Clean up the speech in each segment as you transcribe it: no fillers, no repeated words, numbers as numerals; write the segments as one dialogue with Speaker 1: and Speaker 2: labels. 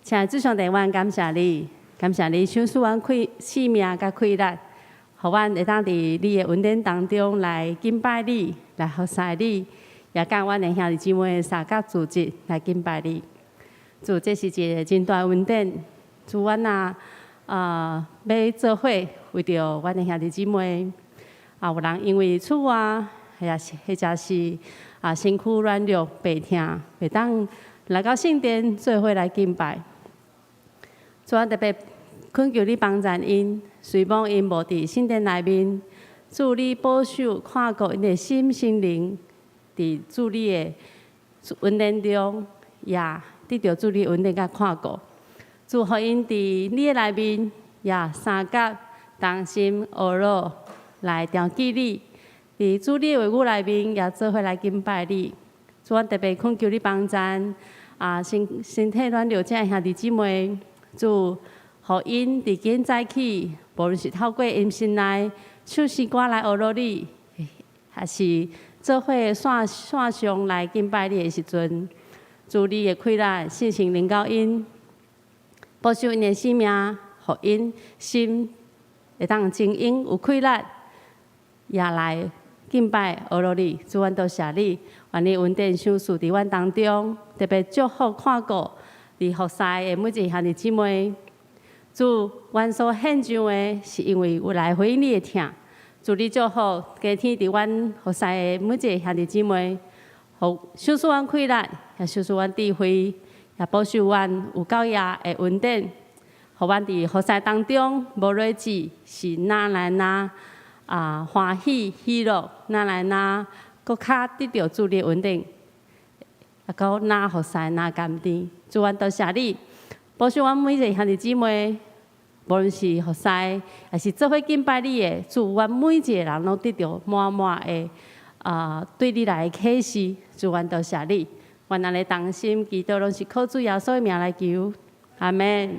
Speaker 1: 请主上帝，阮感谢你，感谢你赏赐阮性命甲快乐，互阮会当伫你的恩典当中来敬拜你，来服侍你，也甲阮的兄弟姊妹相甲组织来敬拜你。主，这是一个真大恩典，主阮要做伙为着阮的兄弟姊妹有人因为厝啊，或者是身躯软弱、白疼，袂当来到圣殿做伙来敬拜。主，阮特别恳求你帮助因，虽望因无伫圣殿内面，主你保守看顾因的心灵，伫主你的恩典中，也得到主你恩典甲看顾。主，互因伫你的内面，也三角同心合乐来调记你，伫主你的话语内面，也做伙来敬拜你。主，阮特别恳求你帮助身体软弱者兄弟姊妹。主，互因伫今早起，无论是透过音讯内唱诗歌来学乐你，还是做伙线上来敬拜你的时阵，主你的快乐信心领导因，保守因的性命，互因心会当真勇有快乐，也来敬拜学乐你。主，阮多谢你，愿你恩典赏赐伫阮当中，特别祝福看顾。伫服侍的每一个兄弟姊妹，主，阮所献上的是因为有来回应你的疼。主，你祝福加添伫阮服侍的每一个兄弟姊妹，互赏赐阮快乐，也赏赐阮智慧，也保守阮有够业的恩典，互阮伫服侍当中无累志，是哪来欢喜喜乐，哪来搁较得到主你的恩典。啊，到哪服侍哪甘甜，主，阮多谢你，保守阮每一个兄弟姊妹，无论是服侍，还是做伙敬拜你的，主，阮每一个人拢得到满满的对你来的启示，主，阮多谢你，阮安尼同心祈祷，拢是靠主耶稣的名来求，阿门。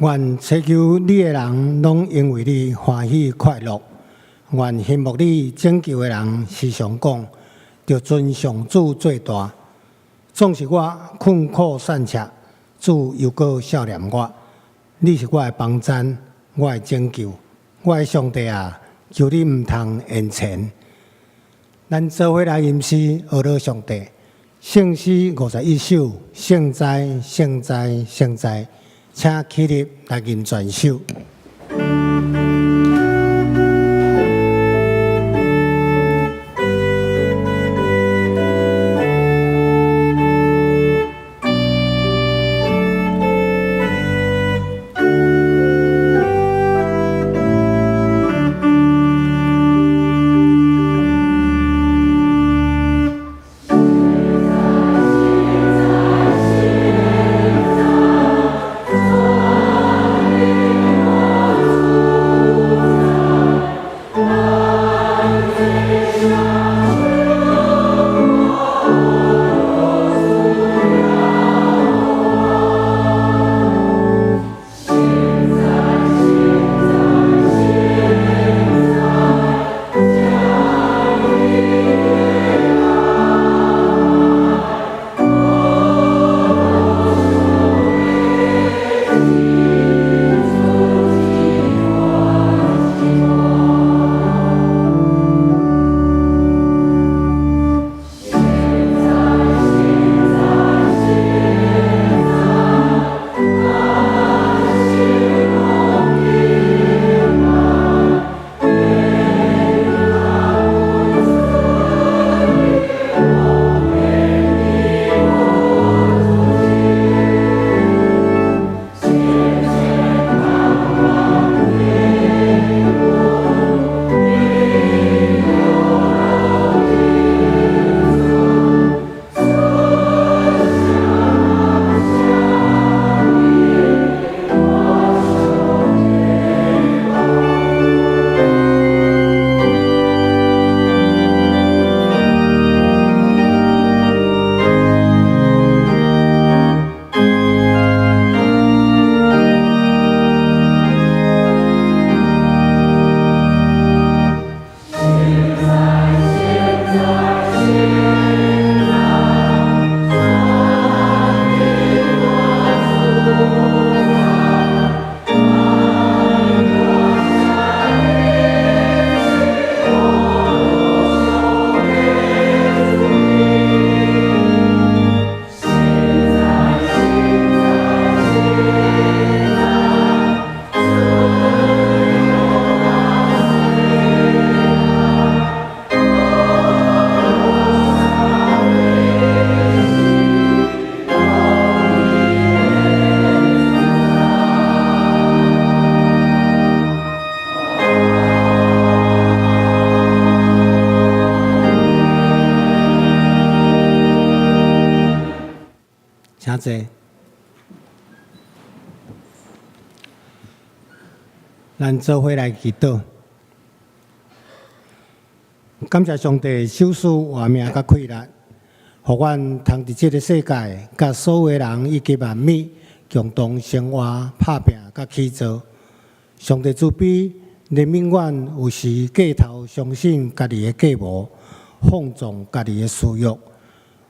Speaker 2: 愿祈求你的人拢因为你欢喜快乐。愿羡慕你拯救的人时常讲，着尊上主最大。总是我困苦散赤，主又搁笑脸我。你是我的帮赞，我的拯救，我的上帝啊！求你毋通言前。咱做伙来吟诗阿罗上帝，圣诗51首，圣哉圣哉圣哉，请起立来吟全首。请坐。咱做伙来祈祷，感谢上帝手赐活命甲快乐，互阮通伫即个世界，甲所有人以及万物共同生活、打拼甲起造。上帝慈悲怜悯阮，有时过头相信家己的计谋，放纵家己的私欲。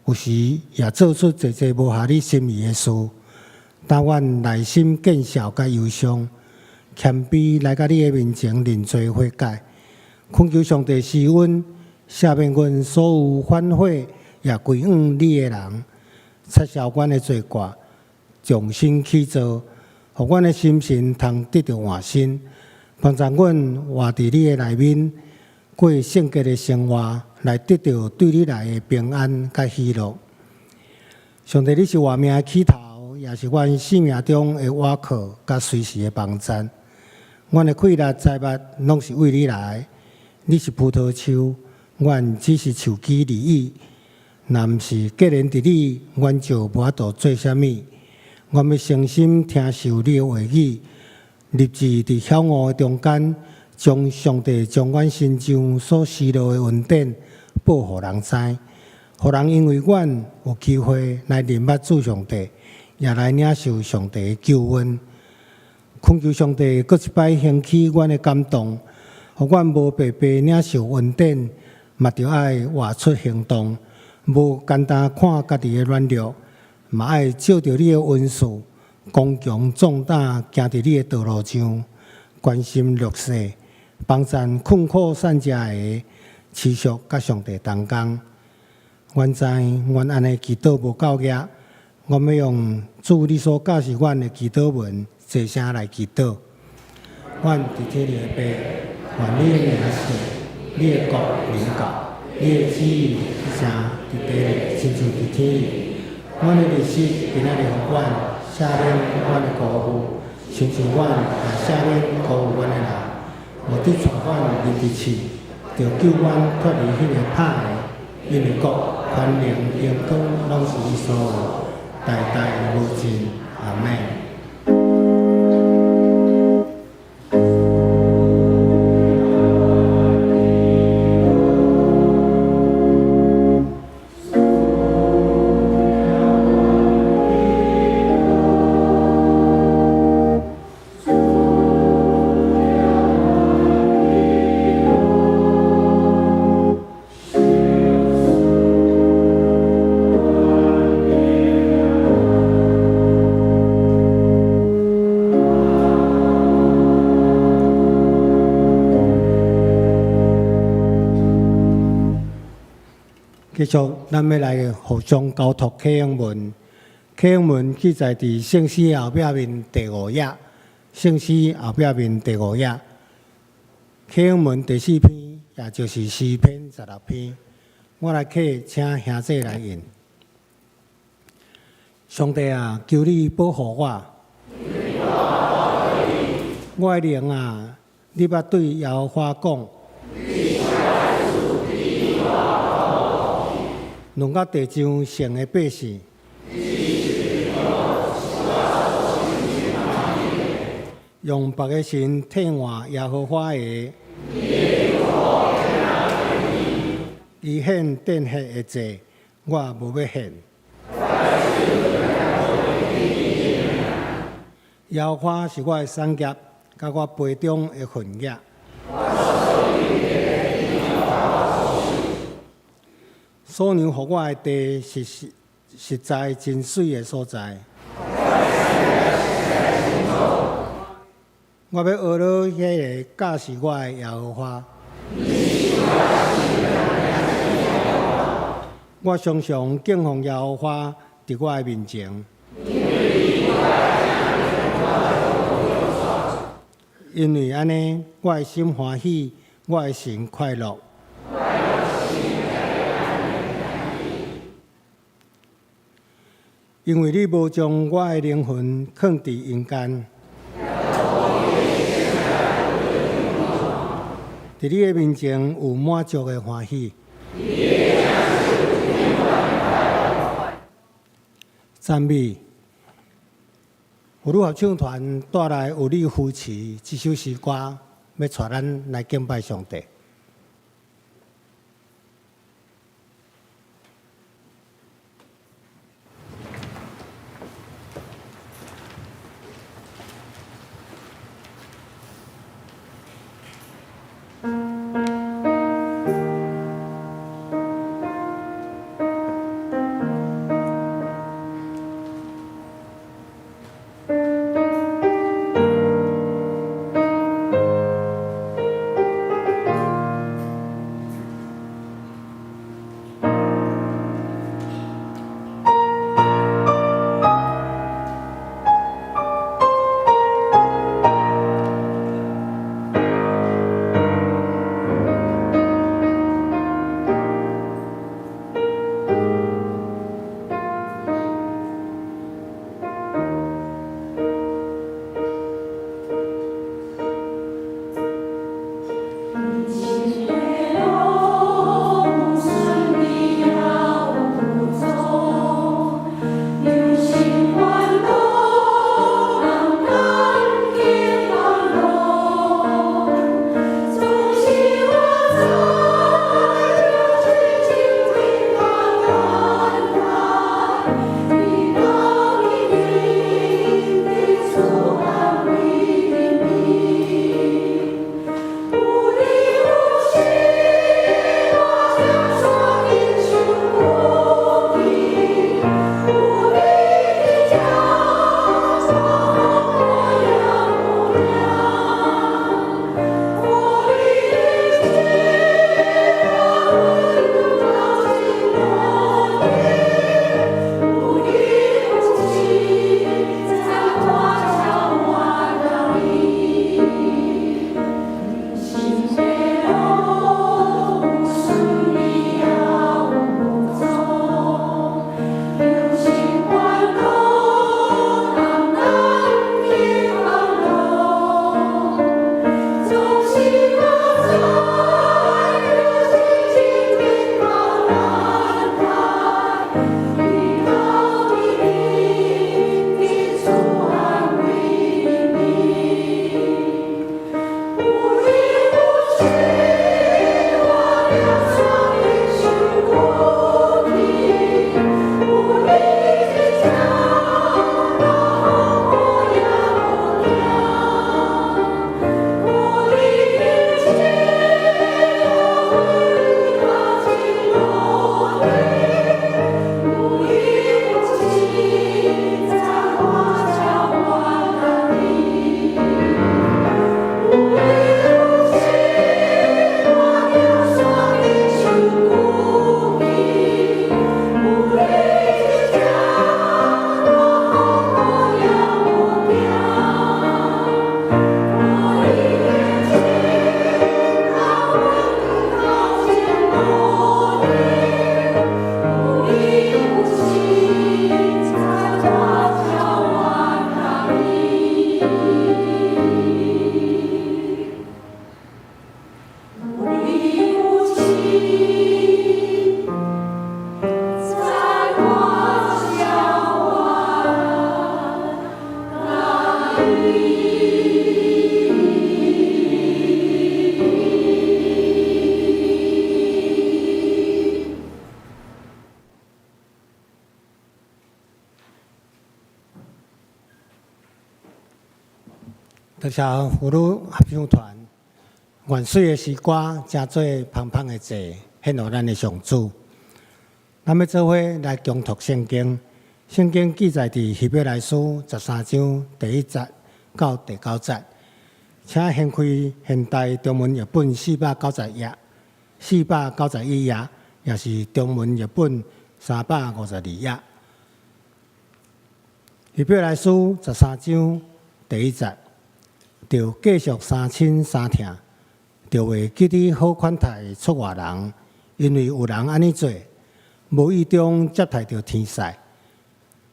Speaker 2: 有时也做出侪侪无合你心意的事，但阮内心见笑甲忧伤，谦卑来到你的面前认罪悔改，恳求上帝施恩，赦免阮所有反悔也归向你的人，撤销阮的罪过，重新起造，互阮的心神通得到换新，帮助阮活伫你的内面，过圣洁的生活。来得到对你来的平安甲喜乐。上帝，你是活命的起头，也是阮生命中的倚靠甲随时的帮衬。阮的快乐财物拢是为你来。你是葡萄树，阮只是树枝而已。若毋是结连伫你，阮就无法度做啥物。阮要诚心听受你的话语，立志伫晓悟的中间，将上帝将阮身上所施落的恩典。报互人知，互人因为阮有机会来认捌主上帝，也来领受上帝的救恩。恳求上帝搁一摆兴起阮的感动，互阮无白白领受恩典，嘛着爱活出行动，无简单看家己的软弱，嘛爱照着你的恩赐，刚强壮胆，行伫你的道路上，关心弱势，帮助困苦善食的，持续甲上帝同工。阮知阮安尼祈祷无够额，阮要用主你所教示阮的祈祷文，齐声来祈祷。阮伫天里的爸，愿你的名是，你的国临到，你的旨意像伫地里，亲像伫天里。阮的日子今仔日互阮赦免阮的辜负，亲像阮也赦免辜负阮的人，无得带阮入地狱，着救阮脱离迄个歹的。因为国、权能、荣光，拢是伊所有，代代无尽。阿门。继续，咱要来互相交托启应文。启应文记载伫圣诗后壁面第5页，圣诗后壁面第5页。启应文第4篇，也就是诗篇16篇。我来启，请兄弟来引。上帝啊，求你保护我。我的灵啊，你捌对耶和华讲。弄到地上神的百姓，用别个神替换耶和华的，伊献奠血的祭，我无要献。耶和华是我的产业，甲我杯中的份额。所让予我的地是实在真水的所在。我要学了迄个教示我的耶和华。我常常敬奉耶和华伫我的面前，因为安尼，我的心欢喜，我的心快乐。因为你无将我的灵魂放伫阴间，伫你的面前有满足的欢喜。赞美，有女合唱团带来有你扶持这首诗歌，要带咱来敬拜上帝。多谢妇女合唱团原水的诗歌，正做芳芳的祭，献予咱的上主。咱要做伙来恭读圣经。圣经记载伫希伯来书13章第1节到第9节，请掀开现代中文译本491页，也是中文译本352页。希伯来书13章第1节，就继续三亲三疼，就为记得好款待出外人，因为有人安尼做，无意中接待着天使。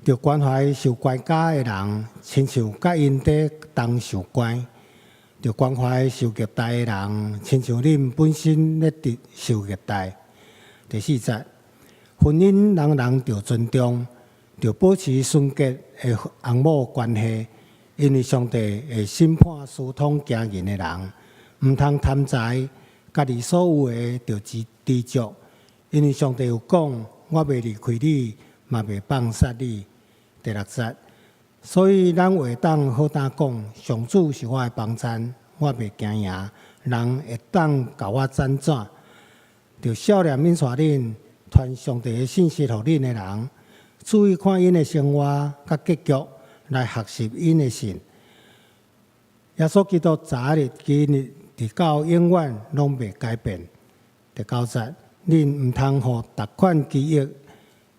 Speaker 2: 着关怀受关家的人，亲像甲因伫同受关；着关怀受虐待的人，亲像恁本身咧受虐待。第4节，婚姻人人着尊重，着保持纯洁的翁某关系，因为上帝会审判私通惊人的人，毋通贪财，家己所有的着知足，因为上帝有讲，我袂离开你，嘛袂放杀你。第6节，所以咱话当好胆讲，上主是我的帮衬，我袂惊赢，人会当甲我斩怎？着少年引带恁传上帝的信息，互恁的人，注意看因的生活甲结局，来学习因的信。耶稣基督早日今日直到永远拢袂改变。第9节，恁毋通互逐款记忆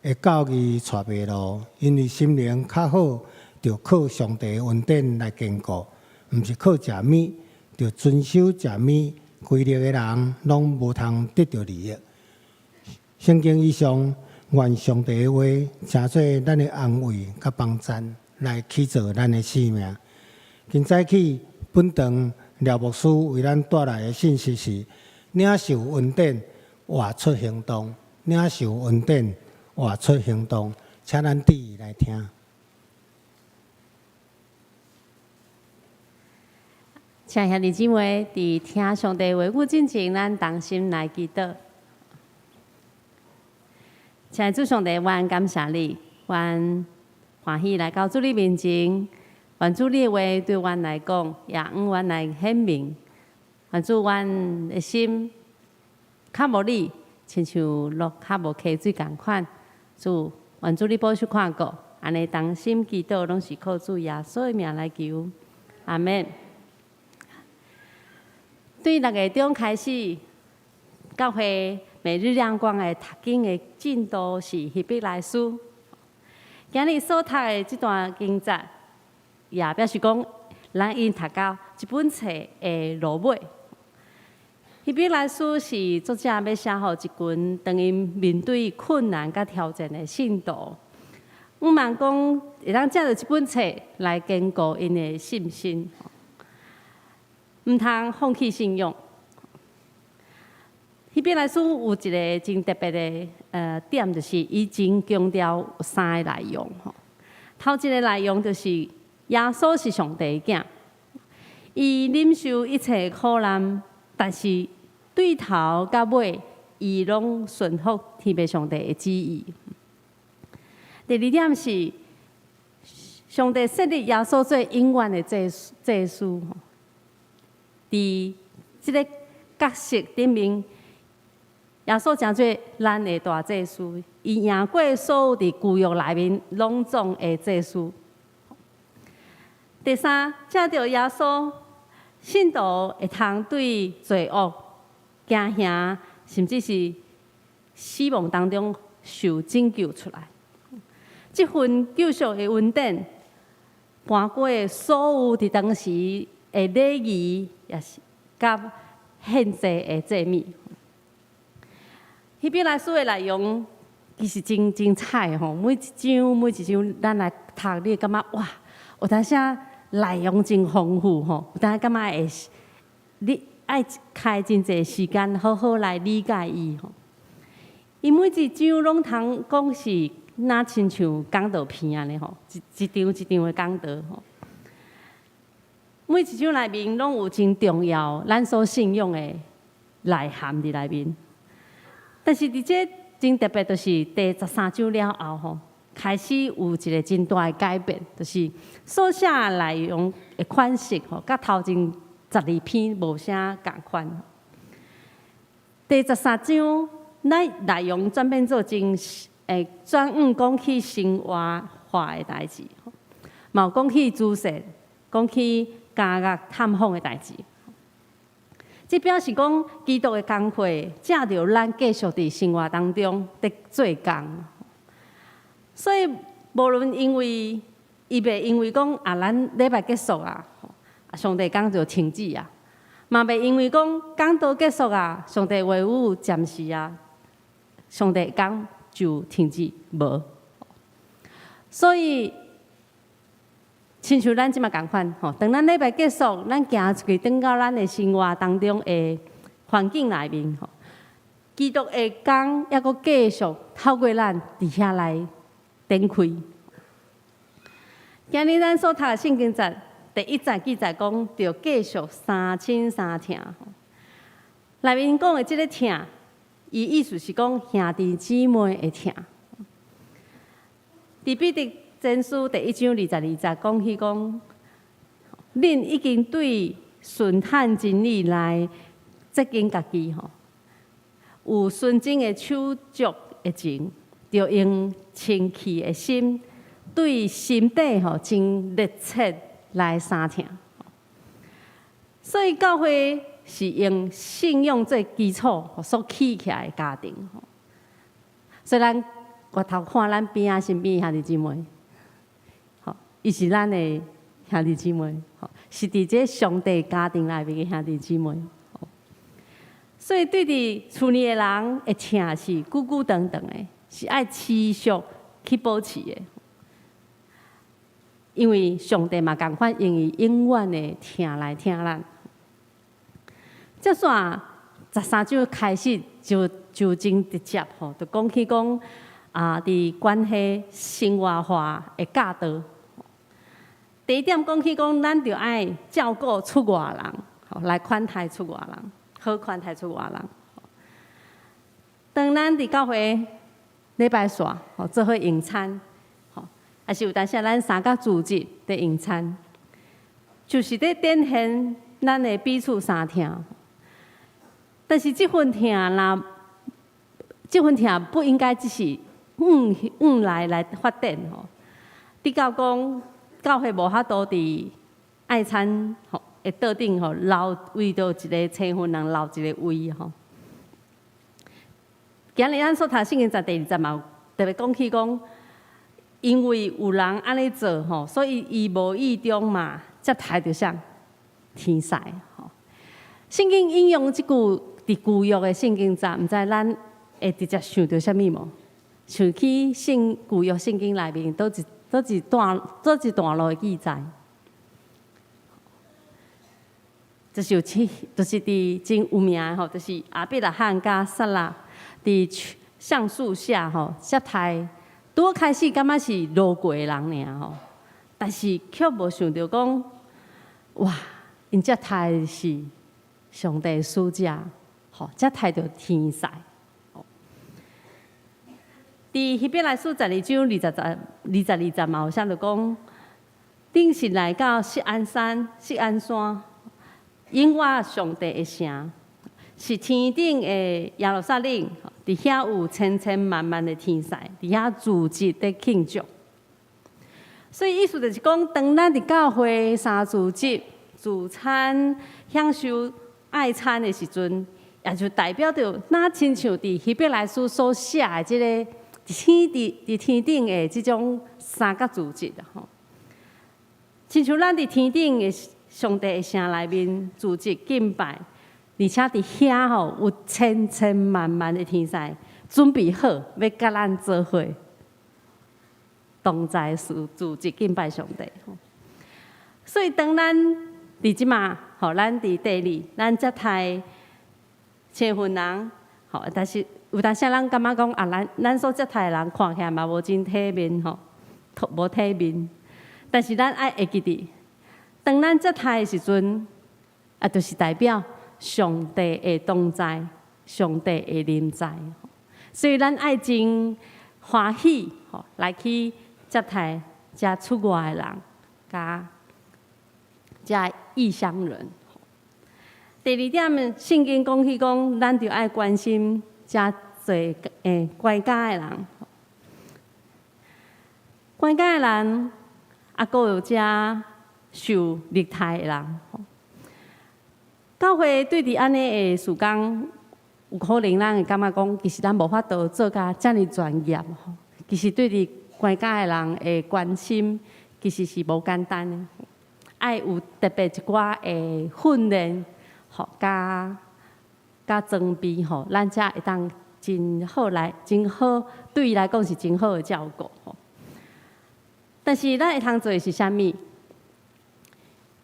Speaker 2: 的教义带迷路，因为心灵较好，就靠上帝的恩典来坚固，毋是靠食物，就遵守食物。规律的人拢无通得到利益。圣经以上，愿上帝的话成做咱的安慰甲帮衬，来启造咱的生命。今早起，本堂廖牧师为咱带来的信息是：领受恩典，活出行动；领受恩典，活出行动。请咱注意来听。
Speaker 1: 请兄弟姊妹伫听上帝话语进前，咱同心来祈祷。请主上帝，阮感谢你，阮欢喜来到主你面前。愿主你的话对阮来讲，也向阮来显明。愿主阮的心较无你，亲像落较无溪水共款。主，愿主你保守看顾，安尼同心祈祷，拢是靠主耶稣的名来求。阿免。对6月中开始，教会每日亮光的读经的进度是希伯来书。今日所读的这段经节，也表示讲，咱已经读到这本册的落尾。希伯来书是作者要写予一群当因面对困难甲挑战的信徒，毋茫讲会当借着这本册来坚固因的信心。毋通放弃信仰。希伯来书有一个真特别的点，就是伊真强调3个内容。头一个内容就是耶稣是上帝的囝，伊忍受一切苦难，但是对头到尾，伊拢顺服天父上帝的旨意。第2点是上帝设立耶稣做永远的祭司。伫即个角色顶面，耶稣诚做咱的大祭司，伊赢过所有伫旧约内面拢总的祭司。第3，借着耶稣，信徒会通对罪恶、惊吓，甚至是死亡当中受拯救出来。这份救赎的恩典，搬过所有伫当时的礼仪，也是甲献祭的祭物。希伯来书的内容其实真精彩吼，每一章，咱来读，你会感觉哇，有当时内容真丰富吼，有当时感觉会，你爱开真侪时间，好好来理解伊吼。伊每一章拢通讲是，若亲像讲道片安尼吼，一张一张的讲道吼。每一章内面拢有真重要咱所信仰的内涵伫内面，但是伫这真特别，就是第13章了后吼，开始有一个真大的改变，就是所写内容的款式吼，甲头前12篇无啥共款。第13章，内容转变做真转讲起生活化的代志，嘛有讲起自杀，讲起家乐探访的代志。这表示讲，基督的工课，借着咱继续伫生活当中伫做工。所以，无论因为伊袂因为讲咱礼拜结束啊，上帝讲就停止啊，嘛袂因为讲讲道结束啊，上帝话语暂时啊，上帝讲就停止无。所以，亲像咱即马共款吼，当咱礼拜结束，咱行出去转到咱的生活当中的环境内面吼，基督的工抑阁继续透过咱伫遐来展开。今日咱所读的圣经节第1节记载讲，着继续三亲三疼。内面讲的即个疼，伊意思是讲兄弟姊妹的疼。伫彼得前书第1章22节讲起讲，恁已经对顺坦真理来接近家己吼，有纯正的手足的情，着用清气的心，对心底吼真热切来相听。所以教会是用信仰做基础所起起来的家庭。所以咱回头看咱边仔身边兄弟姊妹，吼，伊是咱的兄弟姊妹，吼，是伫这上帝家庭内面的兄弟姊妹。所以对伫厝里的人的疼是久久长长的，是爱持续去保持的。因为上帝嘛共款用伊永远的疼来疼咱。接煞13章开始就真直接吼，就讲起讲伫关系生活化的教导。第一点讲起讲，咱着爱照顾出外人，吼，来款待出外人，好款待出外人。当咱伫教会礼拜煞，吼，做伙用餐，吼，还是有当时咱三个组织伫用餐，就是伫展现咱的彼此相疼。但是这份疼不应该只是来发展吼。比较讲教会无法度伫爱餐吼的桌顶吼留为着一个青云人留一个位吼。今日咱所读圣经节第2节嘛，特别讲起讲，因为有人安尼做吼，所以伊无意中嘛接待着啥天使吼。圣经引用即句。伫旧约的圣经节，毋知咱会直接想到啥物无？想起旧约圣经内面倒一段落的记载，就是伫真有名的吼，就是亚伯拉罕甲撒拉伫橡树下吼接待，拄开始感觉是路过的人尔吼，但是却无想到讲，哇，因接待的是上帝使者。才睇到天使。伫希伯来书12章22节嘛，有写着讲，顶是来到锡安山，永活上帝的城，是天顶的耶路撒冷，伫遐有千千万万的天使，伫遐组织在庆祝。所以意思就是讲，当咱伫教会三组织自餐享受爱餐的时阵。也就代表着，那亲像伫希伯来书所写的即个伫天顶的即种三角组织吼，亲像咱伫天顶的上帝的城内面组织敬拜，而且伫遐吼有千千万万的天使准备好要甲咱做伙，同在组织敬拜上帝。所以当咱伫即马吼，咱伫地里，咱接待。千份人，吼，但是有当时咱感觉讲咱所接待的人看起来嘛无真体面吼，无体面。但是咱爱会记得，当咱接待的时阵，就是代表上帝的同在，上帝的临在。所以咱爱真欢喜吼来去接待遮出外的人，甲遮异乡人。第二点，圣经讲起讲，咱就爱关心遮侪关家的人，关家的人，啊，搁有遮受虐待的人。教会对伫安尼的事工，有可能咱会感觉讲，其实咱无法度做甲遮尔专业吼。其实对伫关家的人的关心，其实是无简单的，爱有特别一寡的训练，吼，甲装备吼，咱才会当真好对伊来讲是真好的照顾吼。但是咱会通做的是啥物？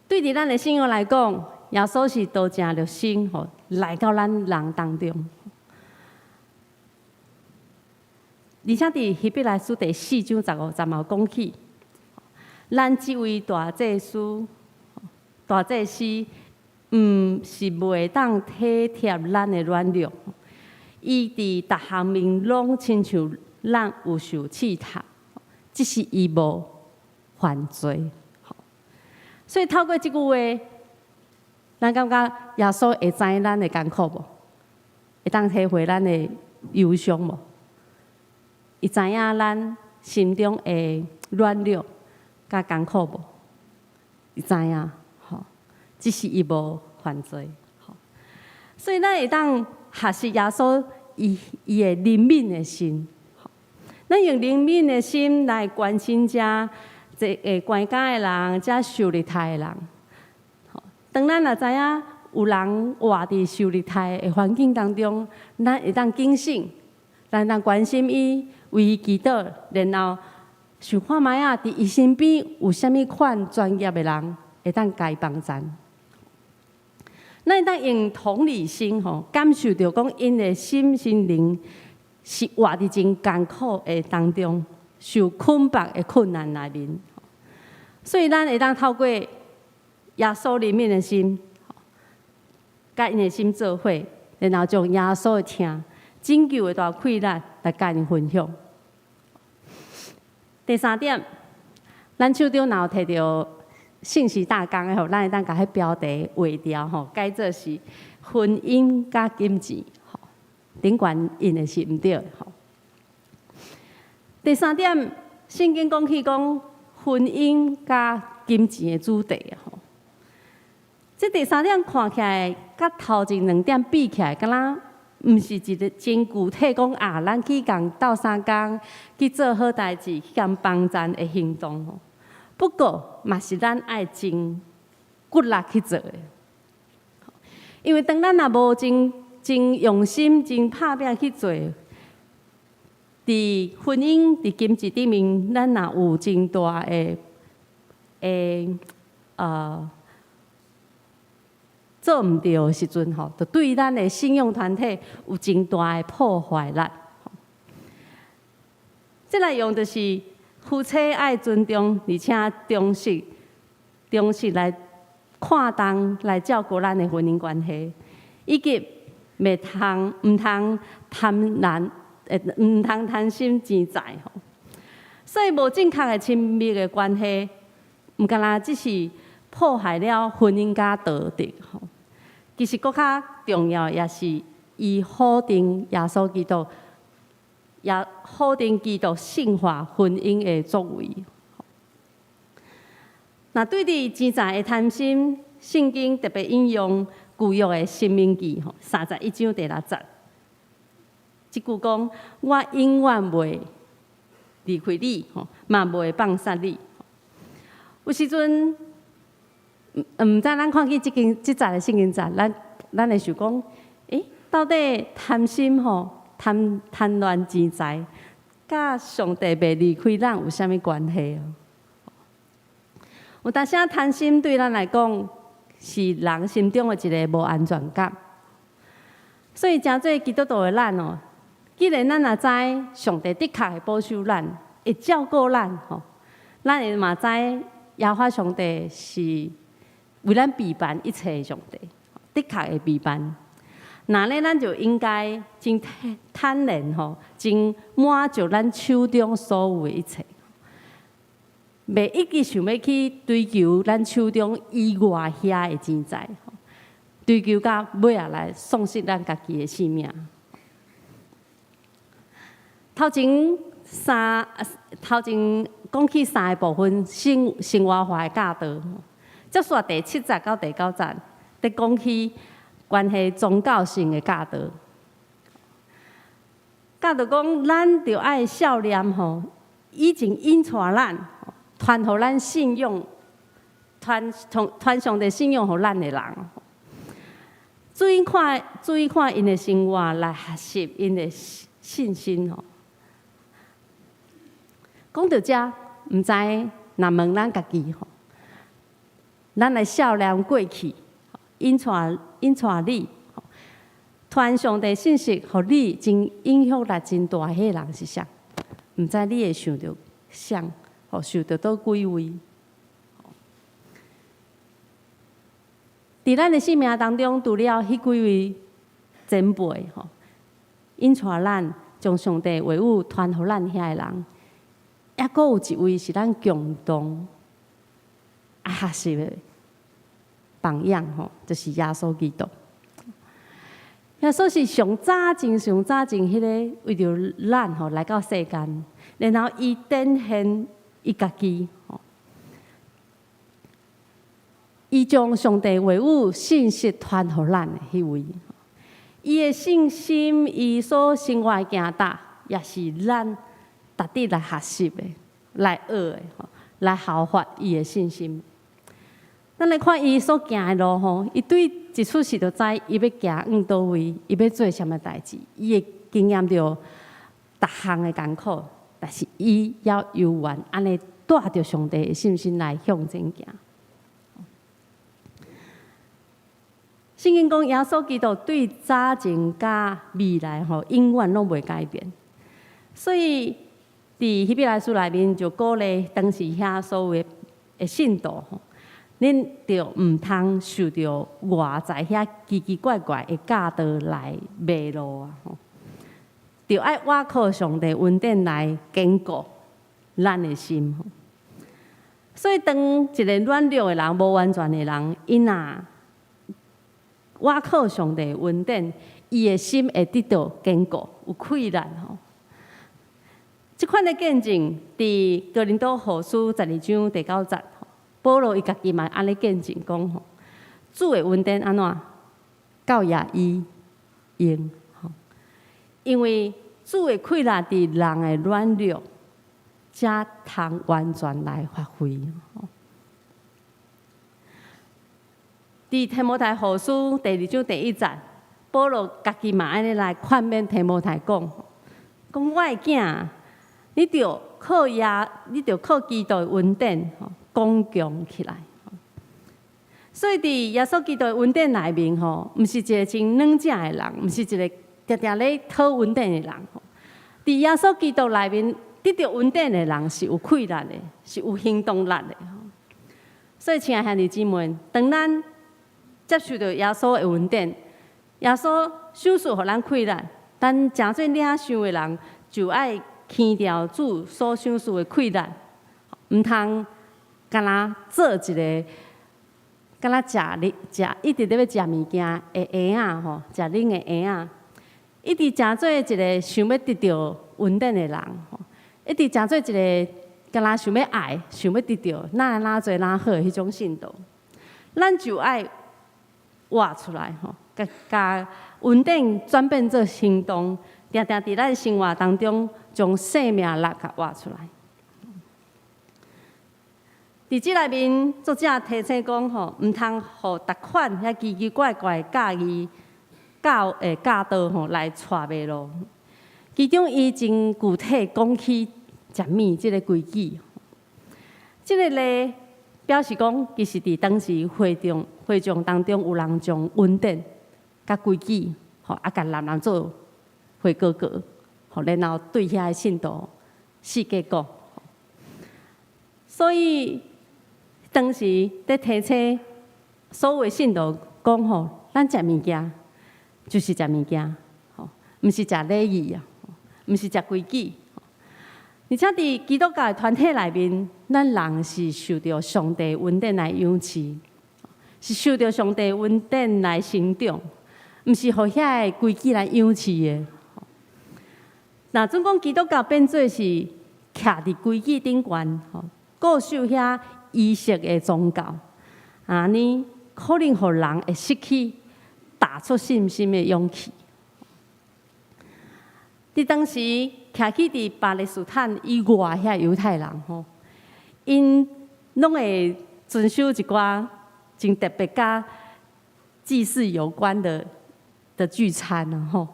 Speaker 1: 对伫咱的信仰来讲，耶稣是道成肉身吼，来到咱人当中。而且伫希伯来书第4章15节嘛讲起，咱即位大祭司，毋是袂当体贴咱的软弱，伊伫逐项面拢亲像咱有受试探，只是伊无犯罪。所以透过即句话，咱感觉耶稣会知咱的艰苦无？会当体会咱的忧伤无？伊知影咱心中的软弱甲艰苦无？伊知影，吼，只是伊无犯罪，吼。所以咱会当学习耶稣伊的怜悯的心，吼。咱用怜悯的心来关心这关家的人，遮受虐待的人。当咱也知影有人活伫受虐待的环境当中，咱会当警醒，咱当关心伊，为伊祈祷，然后想看卖啊，伫伊身边有啥物款专业的人会当甲伊帮助。咱会当用同理心吼，感受到讲因的心灵是活伫真艰苦的当中，受捆绑的困难内面。所以咱会当透过耶稣里面的心，甲因的心做伙，然后将耶稣的听、拯救的大快乐来甲因分享。第三点，咱手中若有摕到信息大纲的吼，咱会当甲迄标题划掉吼，改做是婚姻甲金钱吼，顶悬印的是毋对的吼。第三点，圣经讲起讲婚姻甲金钱的主题吼。这第三点看起来，甲头前两点比起来，敢若毋是一个真具体讲啊，咱去共斗相共，去做好代志，去共帮咱的行动吼。不过，嘛是咱爱真骨力去做的，因为当咱若无真用心、真拍拼去做，伫婚姻、伫金钱顶面，咱若有真大做毋对的时阵吼，就对咱的信用团体有真大的破坏力。即来用就是夫妻爱尊重，而且忠实来看重、来照顾咱的婚姻关系，以及毋通贪心钱财吼。所以无正确的亲密的关系，毋敢若只是破坏了婚姻甲道德吼。其实搁较重要，也是伊否定耶稣基督，也否定基督圣化婚姻的作为。那对伫钱财的贪心，圣经特别引用旧约的申命记31章第6节，即句讲：我永远袂离开你，嘛袂放杀你。有时阵。毋知咱看去即节的圣经节，咱会想讲，到底贪心贪恋钱财，甲上帝袂离开咱有啥物关系？有当时贪心对咱来讲，是人心中的一个无安全感。所以诚做基督徒的咱既然咱也知上帝的确会保守咱，会照顾咱咱会嘛知耶和华上帝是。为咱陪伴一切的上帝，的确会陪伴。那呢，咱就应该真坦然吼，真满足咱手中所有的一切，袂一直想要去追求咱手中以外遐的钱财，追求到尾啊来丧失咱家己的性命。头前讲起3个部分，生活化的教导，接续第7节到第9节，伫讲起关系宗教性的教导。教导讲，咱着爱孝念吼，已经引带咱，传互咱信用，传上帝信用互咱的人。注意看因的生活来学习因的信心吼。讲到这，毋知若问咱家己吼，咱来孝念过去，引带你，传上帝信息，互你真影响力真大，迄个人是啥？毋知你会想到啥？吼，想到倒几位？伫咱的生命当中，除了迄几位前辈吼，引带咱将上帝话语传互咱遐个人。抑阁有一位是咱共同学习的榜样吼，就是耶稣基督。耶稣是上早前迄个为着咱吼来到世间，然后伊展现伊家己吼，伊将上帝话语信息传互咱的迄位，伊的信心，伊所生活的行道，也是咱值得来学习的、来学的、来效法伊的信心。咱来看伊所行的路吼，伊对一出世就知伊要行往倒位，伊要做什么代志，伊会经验到逐项的艰苦，但是伊要犹原安尼带着上帝的信心来向前行。圣经讲，耶稣基督对早前甲未来吼，永远拢袂改变，所以。伫希伯来书内面就鼓励当时遐所有的信徒吼，恁着毋通受着外在遐奇奇怪怪的教导来迷路啊！吼，着爱倚靠上帝恩典来坚固咱的心。所以，当一个软弱的人、无完全的人，伊若倚靠上帝恩典，伊的心会得到坚固，有溃烂吼。这款的见证，伫哥林多后书12章第9节，保罗伊家己嘛安尼见证讲吼，主的恩典安怎，到也伊用吼，因为主的溃烂伫人的软弱，才通完全来发挥吼。伫提摩太后书第2章第1节，保罗家己嘛安尼来劝勉提摩太讲，讲我的囝。你着靠基督的恩典吼，刚强起来。所以伫耶稣基督的恩典内面吼，毋是一个真软正的人，毋是一个常常咧讨恩典的人吼。伫耶稣基督内面得到恩典的人是有气力的，是有行动力的吼。所以，亲爱兄弟姊妹，当咱接受到耶稣的恩典，耶稣赏赐互咱气力，咱真做领受的人就爱。牵调主所赏赐的气力，毋通干那做一个，干那一直咧要食物件的婴仔吼，食恁的婴仔，一直诚做一个想要得到恩典的人吼，一直诚做一个干那想要爱、想要得到哪做哪好迄种信徒，咱就爱活出来吼，甲恩典转变做行动，定定伫咱生活当中。将生命力甲活出来。伫即内面，作者提醒讲吼，毋通互逐款遐奇奇怪怪教导吼来带迷路。其中伊真具体讲起食物即个规矩。即个咧表示讲，其实伫当时会众当中有人将恩典甲规矩吼甲人做会哥哥。然后对遐个信徒四界讲，所以当时在提醒所有的信徒讲吼，咱食物件就是食物件，吼，毋是食礼仪啊，毋是食规矩。而且伫基督教的团体内面，咱人是受到上帝恩典来养饲，是受到上帝恩典来成长，毋是互遐个规矩来养饲的。那总讲基督教变做是徛伫规矩顶悬，固守遐仪式的宗教，安尼可能互人会失去打出信心的勇气。伫当时，徛起伫巴勒斯坦以外遐犹太人吼，因拢会遵守一寡真特别甲祭祀有关的聚餐啊吼。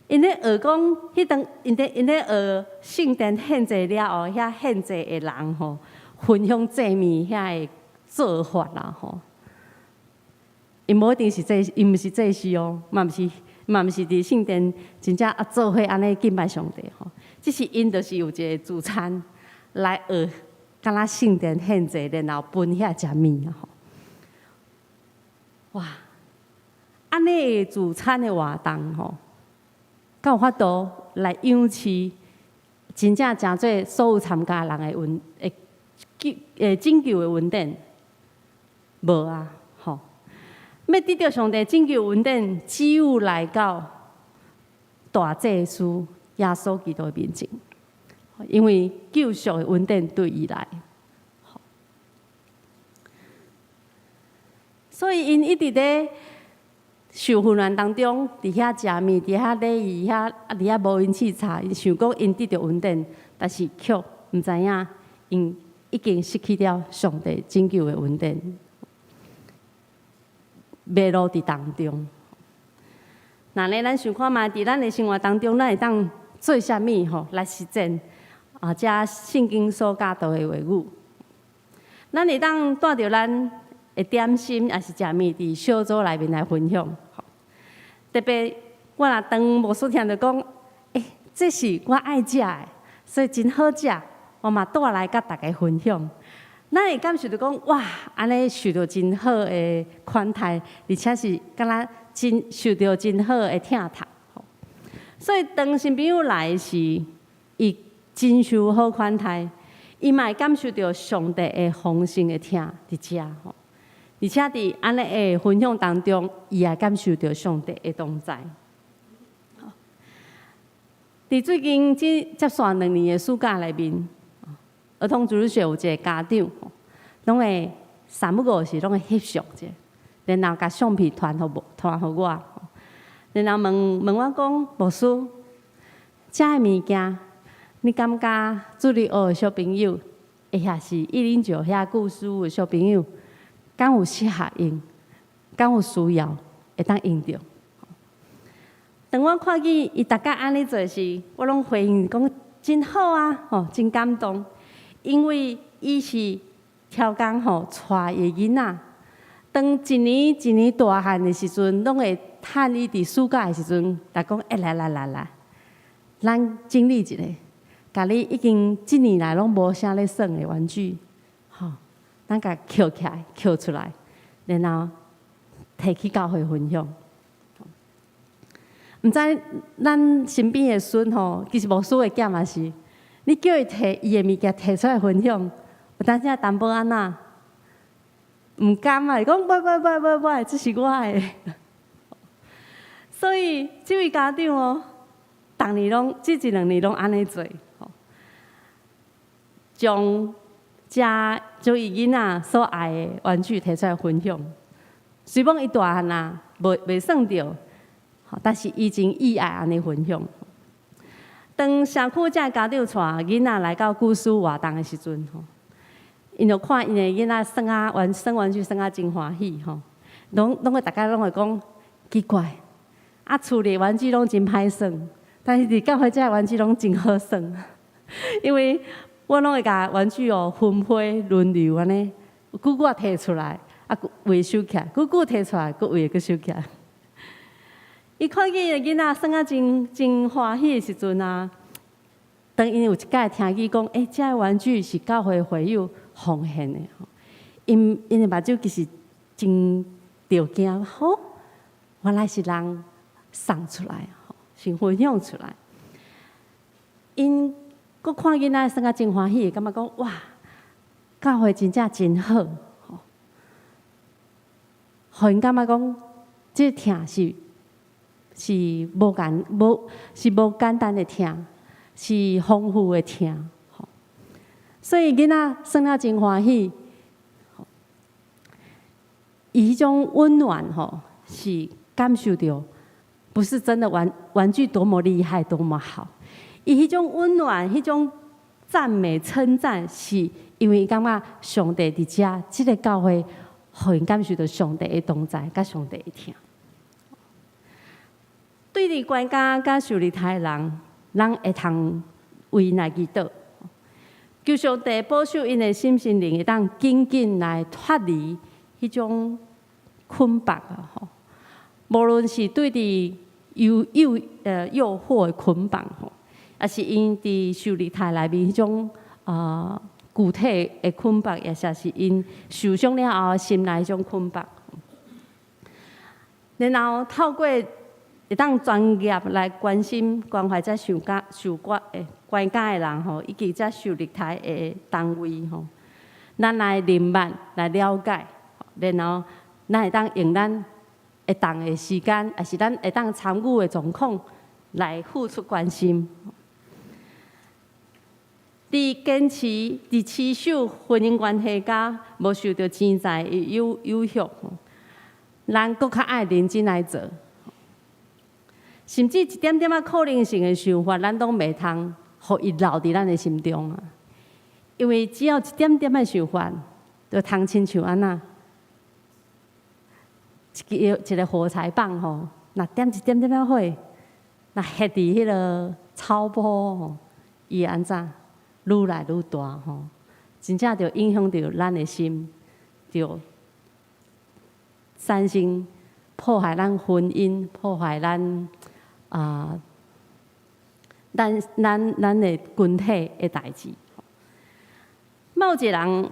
Speaker 1: 因咧学讲，迄当因咧学圣殿献祭了后，遐献祭的人吼，分享祭物遐个做法啦吼。因无一定是祭，因毋是祭司哦，嘛毋是伫圣殿真正做伙安尼敬拜上帝吼。只是因就是有一个主餐来学，敢若圣殿献祭，然后分遐食物啊吼。哇，安尼个主餐的活动吼，敢有法度来养饲真正诚侪所有参加人的拯救的恩典？无啊，吼！要得到上帝拯救恩典，只有来到大祭司耶稣基督的面前，因为救赎的恩典对伊来。所以因一直咧受混乱当中，伫遐食物，伫遐礼仪，伫遐无因试查，因想讲因得到恩典，但是却毋知影因已经失去了上帝拯救的恩典，迷路伫当中。那呢，咱想看嘛，伫咱的生活当中，咱会当做啥物吼来实践遮圣经所教导的话语？咱会当带着咱的点心，也是食物伫小组内面来分享。特别我若当牧师听着讲，这是我爱食的，所以真好食，我嘛带来甲大家分享。咱会感受到讲，哇，安尼受到真好的款待，而且是敢若真受到真好的疼痛。所以当新朋友来时，伊真受好款待，伊嘛会感受到上帝的丰盛的疼伫遮吼。而且伫安尼的分享当中，伊也感受到上帝的同在。伫最近接线2年的暑假内面，儿童主日学有一个家长，拢会3不5时拢会翕相者，然后甲相片传互我，然后问我讲，牧师，遮的物件，你感觉主日学的小朋友，会遐是109遐故事的小朋友？敢有适合用？敢有需要会当用着？当我看见伊大家安尼做时，我拢回应讲真好啊，吼，真感动，因为伊是超工吼带伊囡仔，当一年一年大汉的时阵，拢会趁伊伫暑假的时阵，来讲来，咱整理一下，甲你已经1年来拢无啥咧耍的玩具，吼。咱甲捡起来，捡出来，然后摕去教会分享。毋知咱身边的孙吼，其实牧师的囝嘛是，你叫伊摕伊的物件摕出来分享，有当时淡薄安那，毋甘啊，伊讲不，这是我的。所以这位家长哦，逐年拢这1-2年拢安尼做，将伊囡仔所爱的玩具摕出来分享，虽讲伊大汉啊，袂算着，但是伊真意爱安尼分享。当社区遮家长带囡仔来到故事活动的时阵，因就看因的囡仔耍玩具耍真欢喜，拢会大家拢会讲奇怪，厝里玩具拢真歹耍，但是伫教会遮玩具拢真好耍，因为我拢会甲玩具分配轮流安尼，久久摕出来，位收起来，久久摕出来，位个收起来。伊看见伊个囡仔耍真欢喜的时阵啊，当因有一摆听见讲，这个玩具是教会会友奉献的，因的目睭其实真着惊，原来是人送出来，先分享出来。因佫看囡仔生啊真欢喜，感觉讲哇，教会真正真好，互因感觉讲，这疼是无简单的疼，是丰富的疼。所以囡仔生啊真欢喜，伊迄种温暖是感受到，不是真的玩具多么厉害，多么好。伊迄种温暖，迄种赞美、称赞，是因为感觉上帝伫遮，即个教会，互因感受到上帝的同在，甲上帝的疼。对伫关家甲受力台的人，咱会通为因来祈祷，求上帝保守因的心灵，会当紧紧来脱离迄种捆绑啊！无论是对伫诱惑的捆绑也是因伫受力台内面迄种具体的捆绑，也是因受伤了后心内迄种捆绑。然后透过会当专业来关心关怀这受关家的人以及这受力台的单位咱来明白来了解，然后咱会当用咱会当的时间，也是咱会当参与的状况来付出关心。伫坚持伫持守婚姻关系甲无受到钱财的有效，咱搁较爱认真来做，甚至一点点仔可能性的想法，咱都袂通互伊留伫咱的心中啊。因为只要一点点的想法，就通亲像安那一个火柴棒若点一点点仔火，若ฮ็伫迄个草坡伊会安怎？愈来愈大真正就影响到咱的心，就产生破坏咱婚姻、破坏咱咱的群体的代志。某一个人，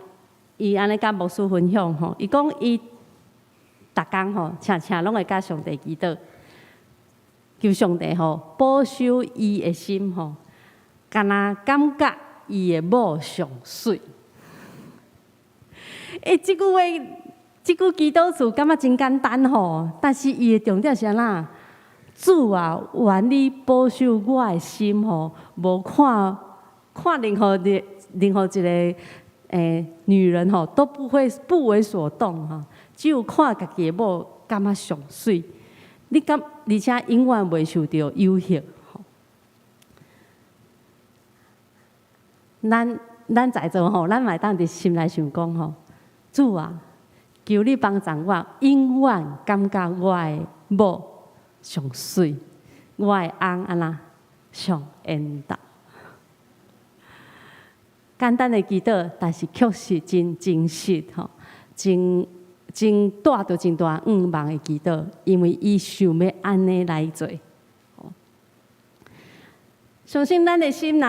Speaker 1: 伊安尼甲牧师分享伊讲伊逐工常拢会甲上帝祈祷，求上帝保守伊的心敢若感觉伊的某上水。即句话，即句祈祷词感觉真简单但是伊的重点是安怎？主啊，愿你保守我的心无看任何一个女人都不为所动只有看家己的某感觉上水，而且永远袂受到诱惑。咱在座咱嘛会当伫心内想讲主啊，求你帮助我，永远感觉我的某上水，我的翁安那上缘投。简单的祈祷，但是确实真真实真带着真大愿望的祈祷，因为伊想要安尼来做。相信咱的心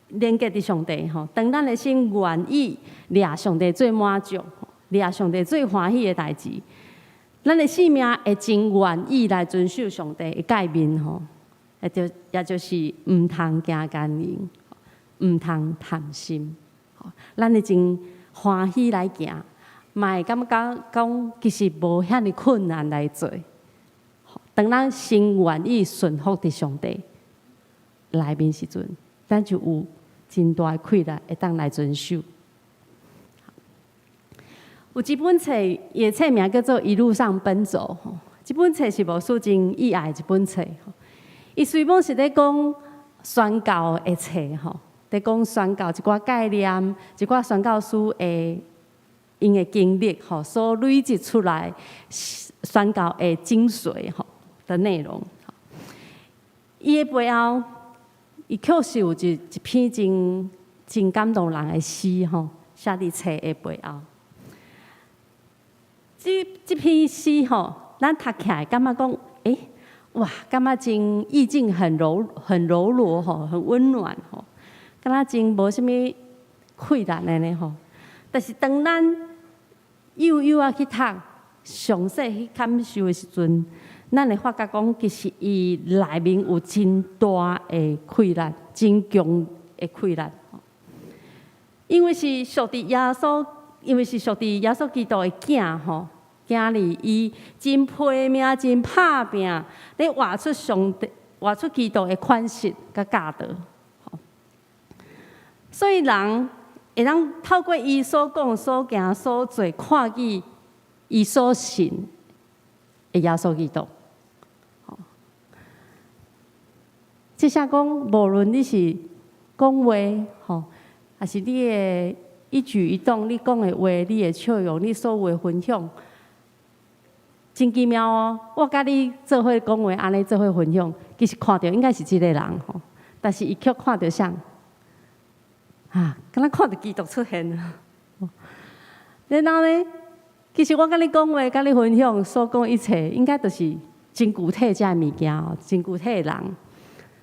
Speaker 1: 连接伫上帝当咱的心愿意掠上帝最满足，掠上帝最欢喜的代志，咱的生命会真愿意来遵守上帝的诫命也就是毋通行奸淫，毋通贪心。咱会真欢喜来行，嘛会感觉讲其实无遐尼困难来做。当咱心愿意顺服伫上帝内面时阵，咱就有真大的气力会当来遵守。有一本册，伊的册名叫做《一路上奔走》这本册是牧师真意爱的一本册伊虽然是咧讲宣教的册咧讲宣教一寡概念，一寡宣教师的因的经历所累积出来宣教的精髓的内容。伊的背后，伊确实有一篇真感动人的诗写伫册的背后。这篇诗咱读起来感觉讲，哇，感觉真意境很柔弱很温暖感觉真无什么困难的呢但是当咱幼去读，详细去感受的时阵，咱会发觉讲，其实伊内面有真大的困难，真强的困难。因为是属伫耶稣，因为是属伫耶稣基督的囝吼，囝儿伊真拼命、真拍拼，咧活出活出基督的款式甲教导。所以人会当透过伊所讲、所行、所做，看见伊所信的耶稣基督。即下讲，无论你是讲话吼，还是你的一举一动，你讲的话，你的笑容，你所有的分享，真奇妙哦！我甲你做伙讲话，安尼做伙分享，其实看到应该是即个人吼，但是伊却看到啥？啊，敢若看到基督出现了。然后呢，其实我甲你讲话，甲你分享所讲一切，应该都是真具体遮物件哦，真具体的人。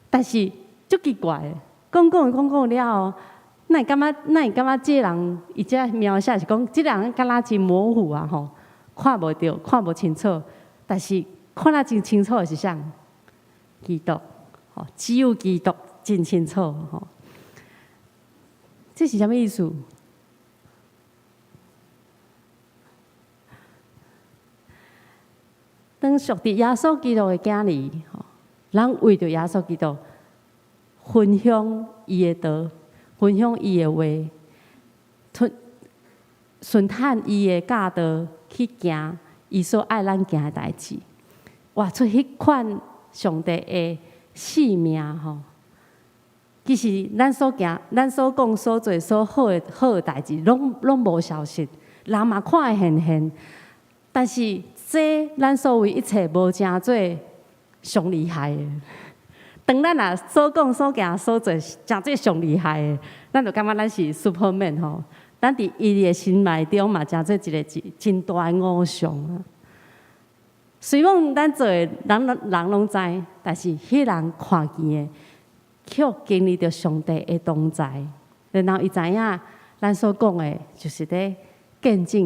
Speaker 1: 但是足奇怪的，讲了，那会感觉这个人伊遮描写是讲，这个人敢若真模糊啊吼，看无到，看无清楚。但是看得真清楚的是啥？基督，吼，只有基督真清楚吼。这是啥物意思？当属伫耶稣基督的囝儿，吼，人为着耶稣基督分享伊的道，分享伊的话，顺探伊的教导去行伊所爱咱行的代志，活出迄款上帝的使命吼。其实咱所行、咱所讲、所做、所好的代志，拢无消失，人嘛看会现。但是这咱所为一切无成做上厉害的。当咱若所讲、所行、所做真做上厉害的，咱就感觉咱是 Superman 吼。咱伫伊的心内中嘛，真做一个真大的偶像啊。虽然咱做的人拢知，但是迄人看见的。却经历着上帝的同在，然后伊知影咱所讲的，就是咧见证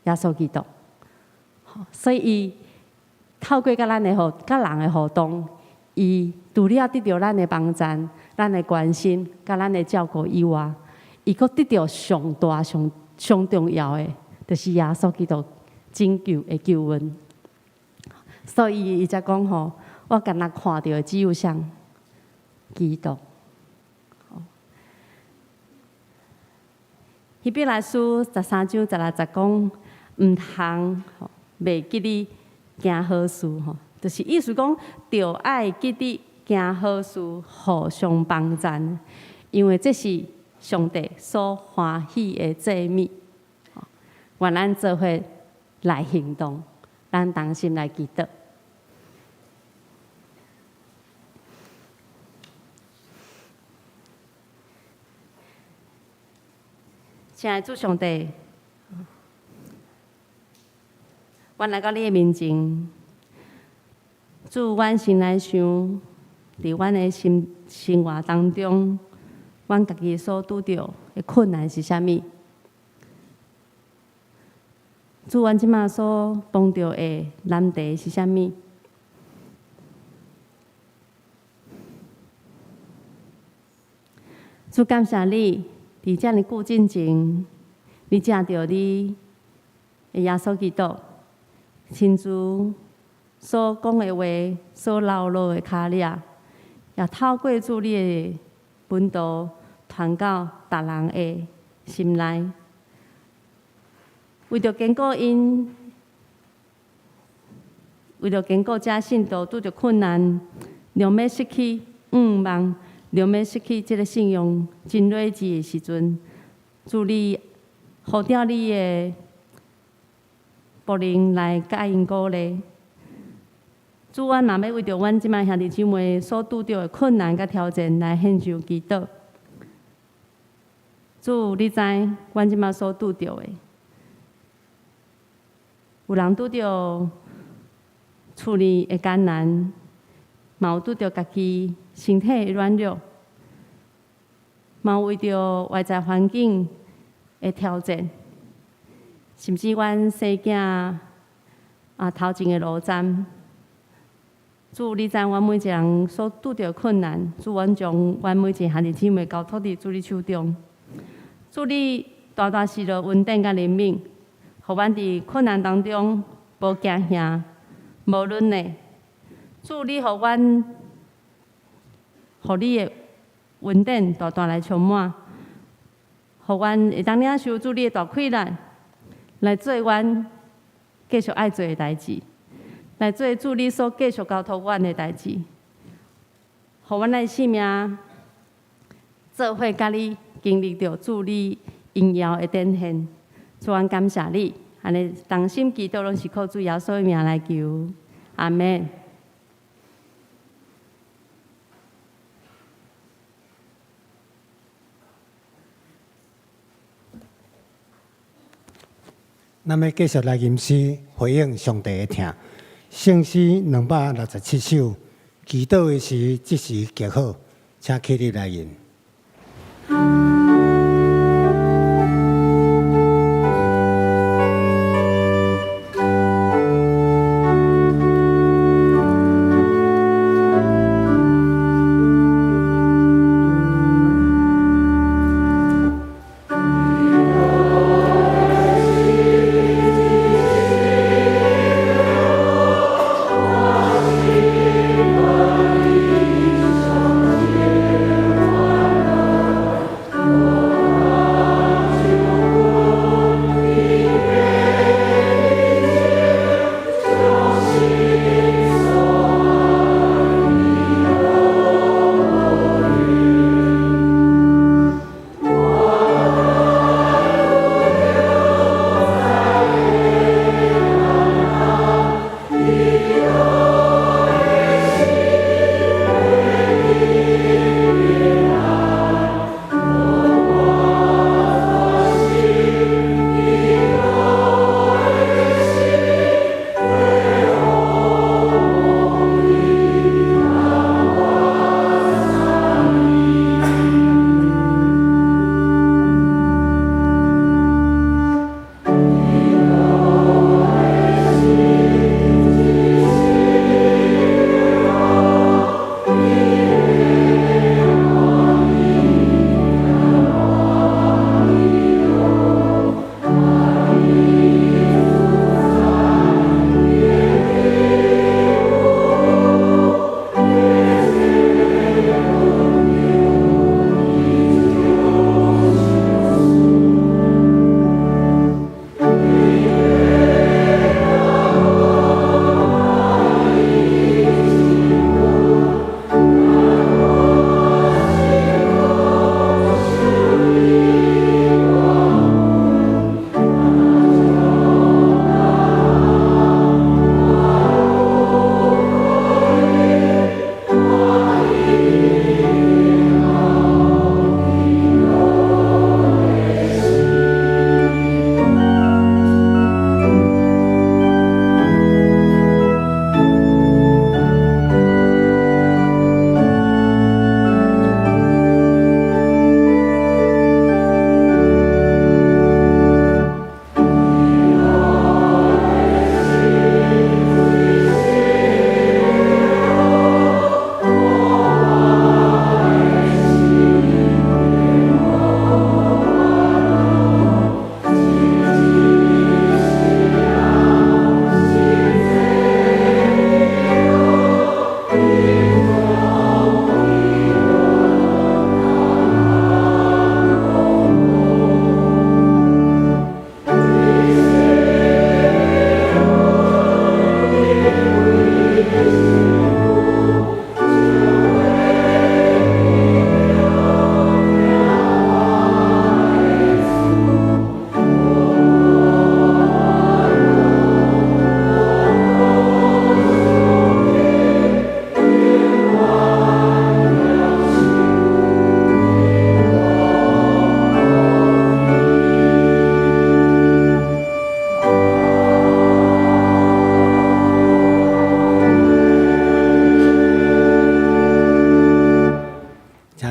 Speaker 1: 耶稣基督。所以伊透过甲人的互动，伊除了得到咱的帮赞、咱的关心、甲咱的照顾以外，伊阁得到上大、上重要的，就是耶稣基督拯救的救恩。所以伊才讲吼，我敢若看到的只有啥？基督，希伯来书13章16节讲，毋通袂记你行好事吼，就是意思讲，着爱记你行好事，互相帮赞，因为这是上帝所欢喜的祭物。愿咱做伙来行动，咱同心来祈祷。亲爱的主上帝，阮来到你的面前，主，阮心来想，伫阮的生活当中，阮家己所拄着的困难是啥物？主，阮即马所碰到的难题是啥物？主，感谢你。伫遮尔久之前，你正着你的耶稣基督，亲自所讲的话，所流露的脚领，也透过主你的本道传到逐人的心内，为着坚固因，为着坚固遮信徒拄着困难，让要失去望。让要失去这个信仰真睿智的时阵，主你呼召你的仆人来甲因鼓励。主，阮嘛要为着阮即摆兄弟姊妹所拄着的困难甲挑战来献上祈祷。主，你知阮即摆所拄着的，有人拄着处理的艰难，嘛有拄着家己身体的软弱，嘛有为着外在环境的挑战，甚至阮生囝头前的路站，主，你知阮每一个人所拄着困难，主，阮将阮每一个兄弟姊妹交托伫主你手中。主，你大大赐落稳定甲怜悯，互阮伫困难当中无惊吓，无论呢。主，你互阮，互你的稳定大大来充满，互阮会当领受主你的大气力，来做阮继续爱做的代志。来做主你所继续交托阮的代志，互阮的性命做伙甲你经历着主你荣耀的展现。主，阮感谢你，安尼同心祈祷拢是靠主耶稣的名来求，阿门。
Speaker 2: 咱要继续来吟诗，回应上帝的听。圣诗267首，祈祷的时即时极好，请起立来吟。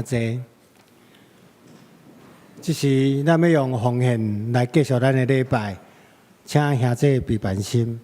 Speaker 2: 济，这是咱要用奉献来继续咱的礼拜，请兄弟别烦心。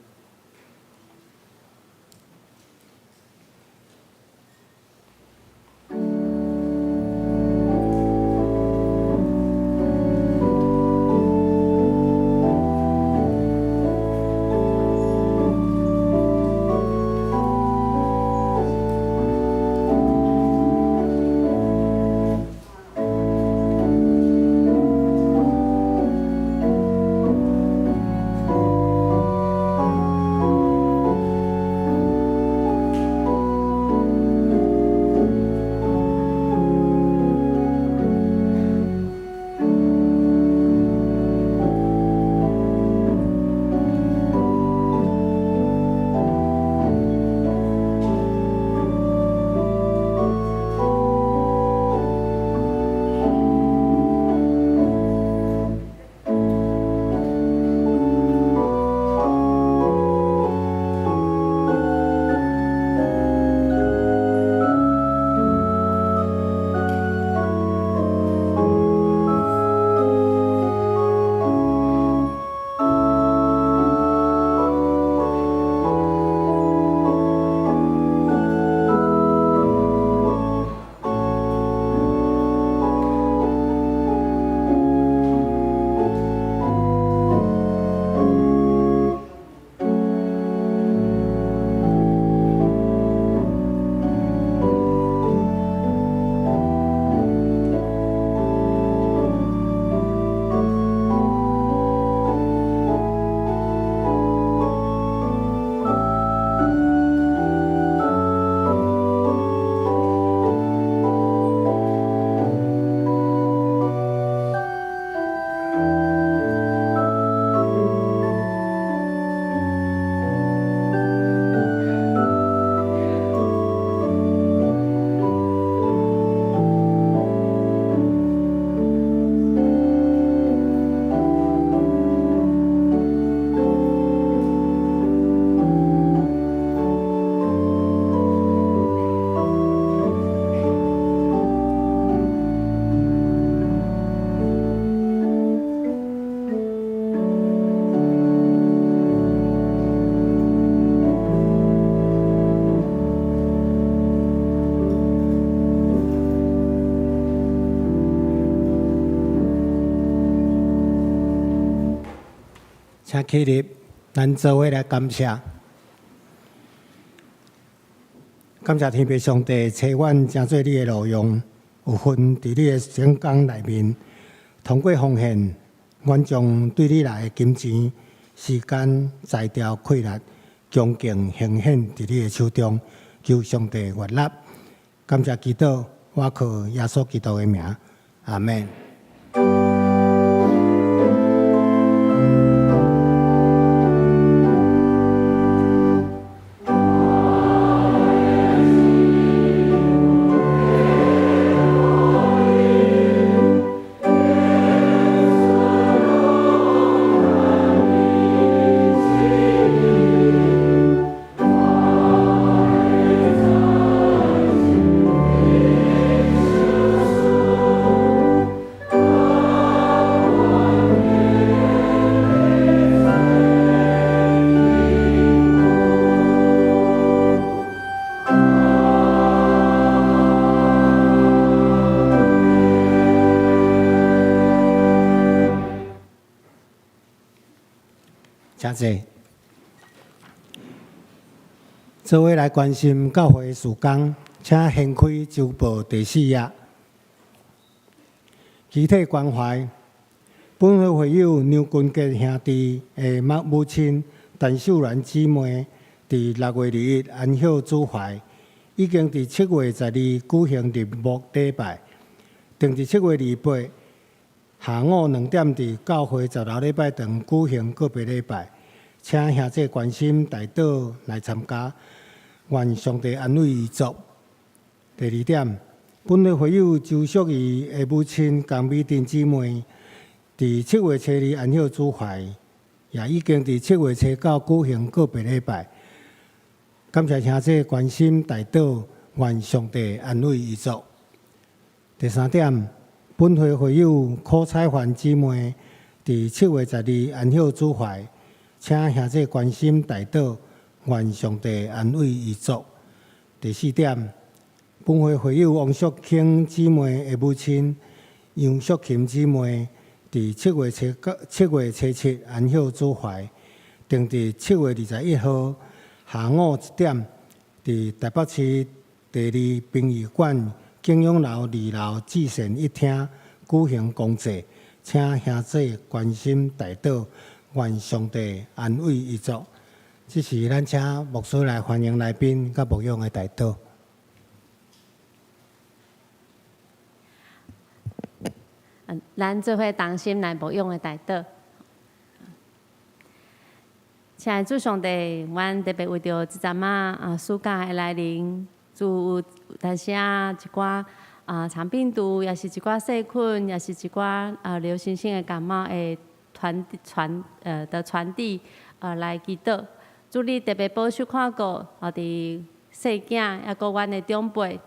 Speaker 2: 请起立，咱做伙来感谢。感谢天父上帝赐阮真做你的路用，有份伫你的成功内面，通过奉献，阮将对你来的金钱、时间、才调、气力、恭敬奉献伫你的手中，求上帝悦纳。感谢祈祷，我靠耶稣基督的名，阿门。谢。做伙来关心教会事工，请掀开周报第4页。集体关怀，本会会友牛君杰兄弟的母亲陈秀兰姊妹，伫6月2日安享主怀，已经伫7月12举行日暮礼拜，定伫7月28下午2点伫教会10楼礼拜堂举行告别礼拜。请兄弟关心代祷来参加，愿上帝安慰遗族。第2点，本会会友周淑仪的母亲江美珍姊妹，伫7月7日安享主怀，也已经伫7月9举行告别礼拜。感谢兄弟关心代祷，愿上帝安慰遗族。第3点，本会会友柯彩环姊妹，伫7月12日安享主怀。请兄弟关心代祷，愿上帝安慰遗族。第4点，本会会友王淑卿姊妹的母亲杨淑琴姊妹，伫7月7日安享主怀，定伫7月21号下午1点，伫台北市第2殡仪馆景永楼2楼至善1厅举行公祭，请兄弟关心代祷。愿上帝安慰遗族。这是咱请牧师来欢迎来宾甲牧养的代祷。
Speaker 1: 咱做伙同心来牧养的代祷。亲爱的主上帝，阮特别为着即阵暑假的来临，主有时一寡长病毒，也是一寡细菌，也是一寡流行性的感冒的传递来祈祷，主你特别保守看顾伫细囝，抑阁阮的长辈，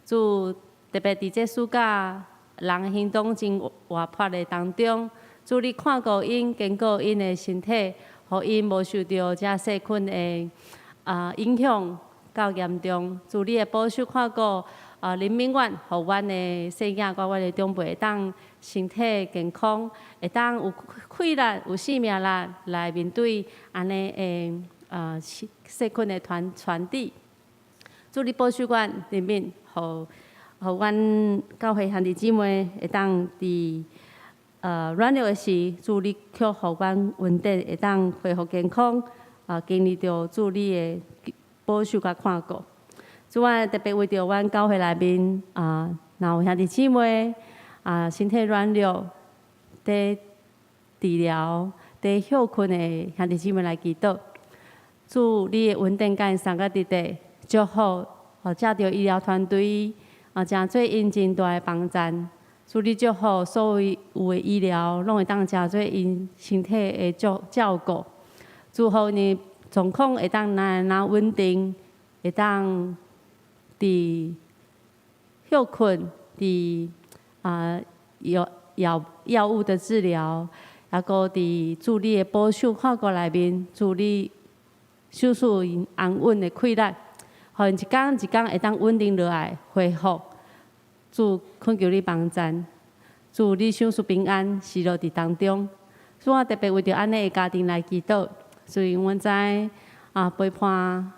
Speaker 1: 主特别伫这暑假人行动真活泼的当中，主你看顾因，坚固因的身体，互因无受到这细菌的影响较严重。主你的保守看顾林明远，互阮的细囝甲阮的长辈会当身体健康，会当有气力、有生命力来面对安尼的细菌的传递。主你保守阮人民，互阮教会兄弟姊妹会当伫软弱的时，主你却互阮稳定，会当恢复健康，经历着主你的保守甲看顾。主啊，特别为着阮教会内面若有兄弟姊妹身体软弱、伫治疗、伫休困的兄弟姊妹来祈祷。主，你的稳定甲因送到伫地，祝福借着医疗团队诚做因真大的帮助。主，你祝福所有有的医疗，拢会当诚做因身体的照顾。祝福你状况会当哪稳定，会当伫休困，伫药物的治疗，抑阁伫助你的保守看顾内面，助你手术因安稳的气力，互因一天一天会当稳定落来，恢复。主恳求你帮助，祝你手术平安，喜乐伫当中。所以我特别为着安尼的家庭来祈祷。所以阮知陪伴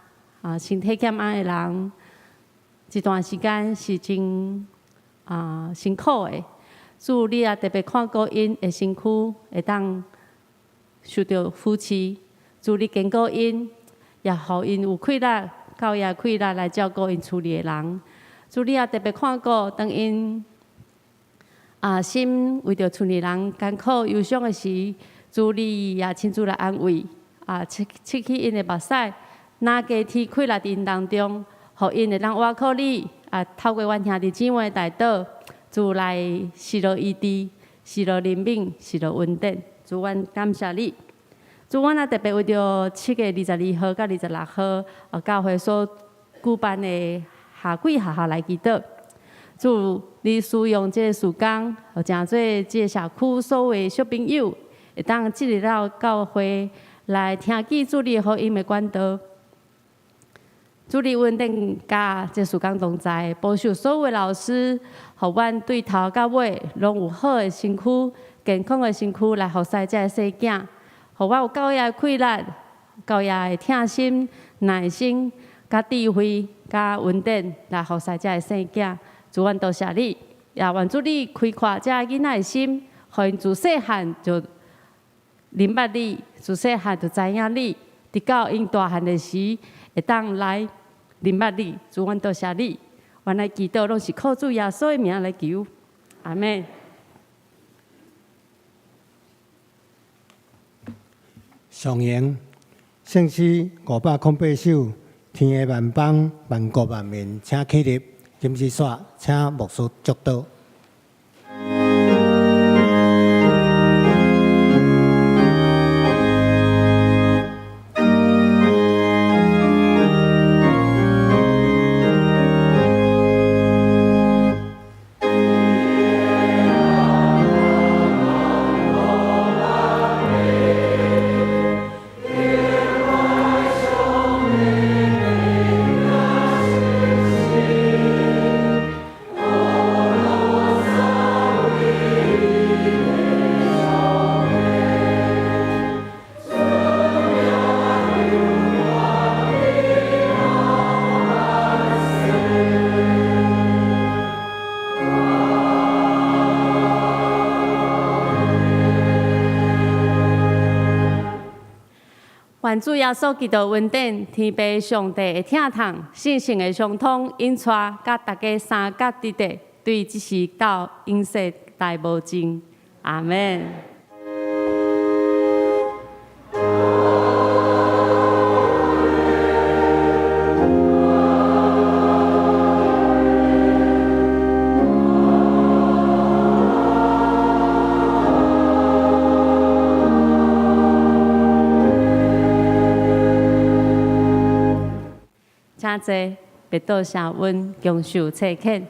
Speaker 1: 身体健安的人，一段时间是真辛苦的。主，你也特别看顾因的身躯，会当受到扶持。主，你坚固因，也互因有气力，教也气力来照顾因厝里的人。主，你也特别看顾，当因心为着厝里人艰苦忧伤的时，主你也亲自来安慰，拭去因的目屎，拿加添气力伫因当中，互因会当倚靠你，透过阮兄弟姊妹代祷，主来是落医治，是落怜悯，是落稳定。主，阮感谢你。主，阮也特别为着7月22号到26号，教会所举办的夏季学校来祈祷。主，你使用这个时间，和诚侪这个社区所有小朋友，会当进入到教会来听见主你福音的管道。主，你稳定甲这时间同在，保守所有的老师，互阮对头到尾拢有好的身躯、健康的身躯来服侍这个细囝。互我有教育的气力、教育的疼心、耐心、甲智慧、甲稳定来服侍这个生囝。主，阮多谢你，也愿主你开阔这囡仔的心，互因自细汉就明白你，自细汉就知影你，直到因大汉的时，会当来明白你。主，阮多谢你，阮来祈祷拢是靠主耶稣的名来求，阿门。
Speaker 2: 上言，圣诗508首，天下万邦，万国万民，请起立。今时煞，请牧师祝祷。愿主耶稣基督稳定，天父上帝的疼痛，信心的相通，因带甲大家三角地带，对即时到永世大无尽。阿门。请坐，别倒下温，共受切恳。